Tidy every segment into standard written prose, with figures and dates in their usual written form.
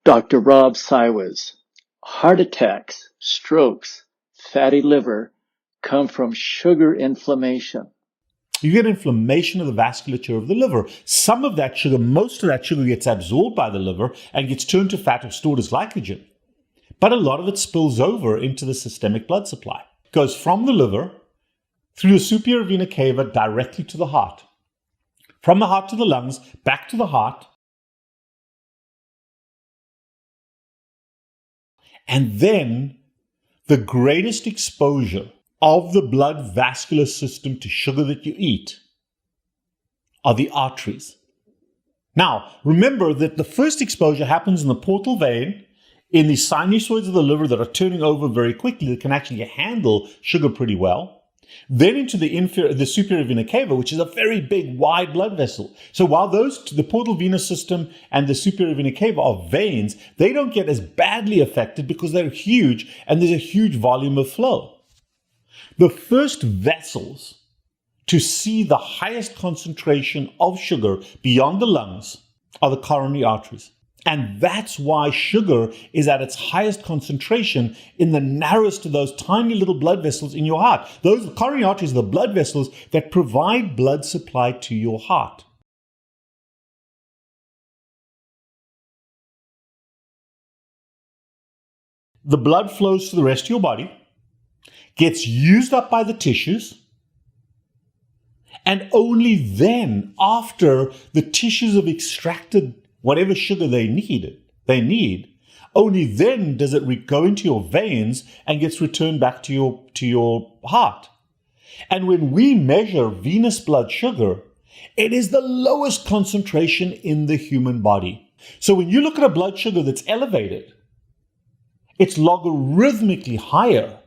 Dr. Rob Siwas. Heart attacks, strokes, fatty liver come from sugar inflammation. You get inflammation of the vasculature of the liver. Some of that sugar, most of that sugar gets absorbed by the liver and gets turned to fat or stored as glycogen. But a lot of it spills over into the systemic blood supply. It goes from the liver through the superior vena cava directly to the heart. From the heart to the lungs, back to the heart. And then the greatest exposure of the blood vascular system to sugar that you eat are the arteries. Now, remember that the first exposure happens in the portal vein, in the sinusoids of the liver that are turning over very quickly, that can actually handle sugar pretty well. Then into the superior vena cava, which is a very big, wide blood vessel. So while the portal venous system and the superior vena cava are veins, they don't get as badly affected because they're huge and there's a huge volume of flow. The first vessels to see the highest concentration of sugar beyond the lungs are the coronary arteries. And that's why sugar is at its highest concentration in the narrowest of those tiny little blood vessels in your heart. Those coronary arteries are the blood vessels that provide blood supply to your heart. The blood flows to the rest of your body, gets used up by the tissues, and only then, after the tissues have extracted whatever sugar they need, only then does it go into your veins and gets returned back to your heart. And when we measure venous blood sugar, it is the lowest concentration in the human body. So when you look at a blood sugar that's elevated, it's logarithmically higher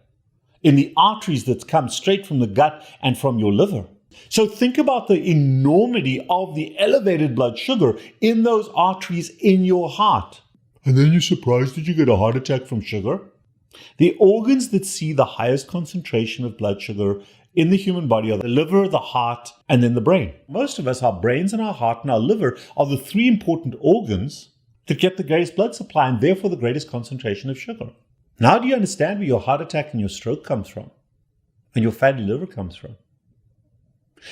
in the arteries that come straight from the gut and from your liver. So think about the enormity of the elevated blood sugar in those arteries in your heart. And then you're surprised that you get a heart attack from sugar? The organs that see the highest concentration of blood sugar in the human body are the liver, the heart, and then the brain. Most of us, our brains and our heart and our liver are the three important organs that get the greatest blood supply and therefore the greatest concentration of sugar. Now do you understand where your heart attack and your stroke comes from? And your fatty liver comes from?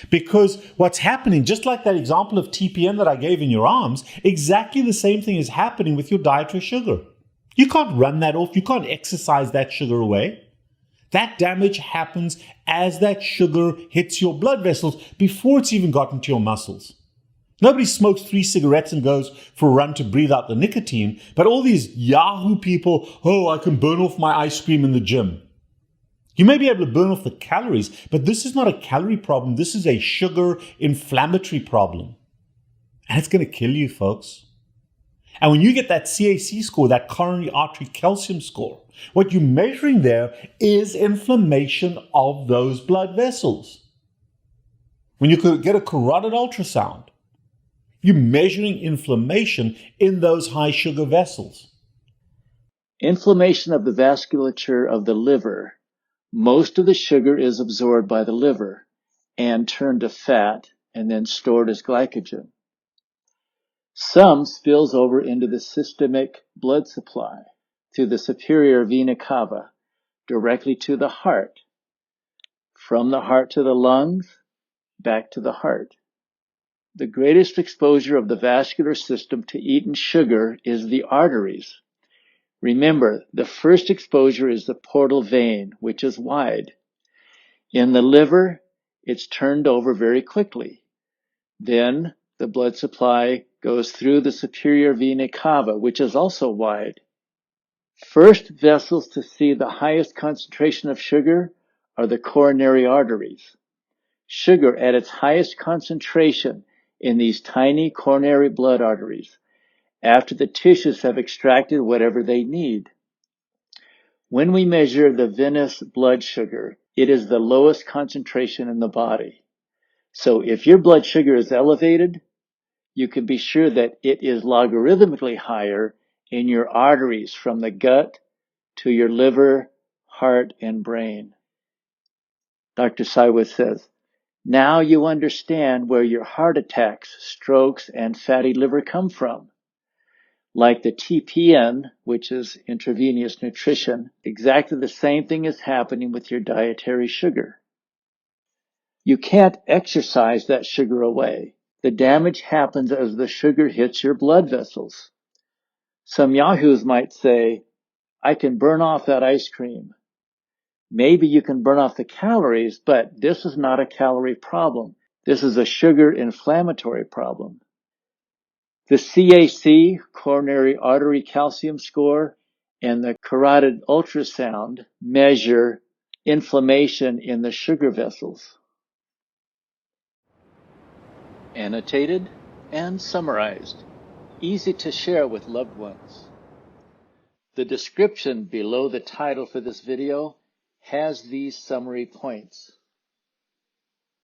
Because what's happening, just like that example of TPN that I gave in your arms, exactly the same thing is happening with your dietary sugar. You can't run that off. You can't exercise that sugar away. That damage happens as that sugar hits your blood vessels before it's even gotten to your muscles. Nobody smokes 3 cigarettes and goes for a run to breathe out the nicotine, but all these Yahoo people, I can burn off my ice cream in the gym. You may be able to burn off the calories, but this is not a calorie problem. This is a sugar inflammatory problem. And it's going to kill you, folks. And when you get that CAC score, that coronary artery calcium score, what you're measuring there is inflammation of those blood vessels. When you could get a carotid ultrasound, you're measuring inflammation in those high sugar vessels. Inflammation of the vasculature of the liver. Most of the sugar is absorbed by the liver and turned to fat and then stored as glycogen. Some spills over into the systemic blood supply through the superior vena cava directly to the heart. From the heart to the lungs, back to the heart. The greatest exposure of the vascular system to eaten sugar is the arteries. Remember, the first exposure is the portal vein, which is wide. In the liver, it's turned over very quickly. Then the blood supply goes through the superior vena cava, which is also wide. First vessels to see the highest concentration of sugar are the coronary arteries. Sugar at its highest concentration in these tiny coronary blood arteries after the tissues have extracted whatever they need. When we measure the venous blood sugar, it is the lowest concentration in the body. So if your blood sugar is elevated, you can be sure that it is logarithmically higher in your arteries from the gut to your liver, heart, and brain. Dr. Siwas says, now you understand where your heart attacks, strokes, and fatty liver come from. Like the TPN, which is intravenous nutrition, exactly the same thing is happening with your dietary sugar. You can't exercise that sugar away. The damage happens as the sugar hits your blood vessels. Some yahoos might say, I can burn off that ice cream. Maybe you can burn off the calories, but this is not a calorie problem. This is a sugar inflammatory problem. The CAC, coronary artery calcium score, and the carotid ultrasound measure inflammation in the sugar vessels. Annotated and summarized. Easy to share with loved ones. The description below the title for this video has these summary points.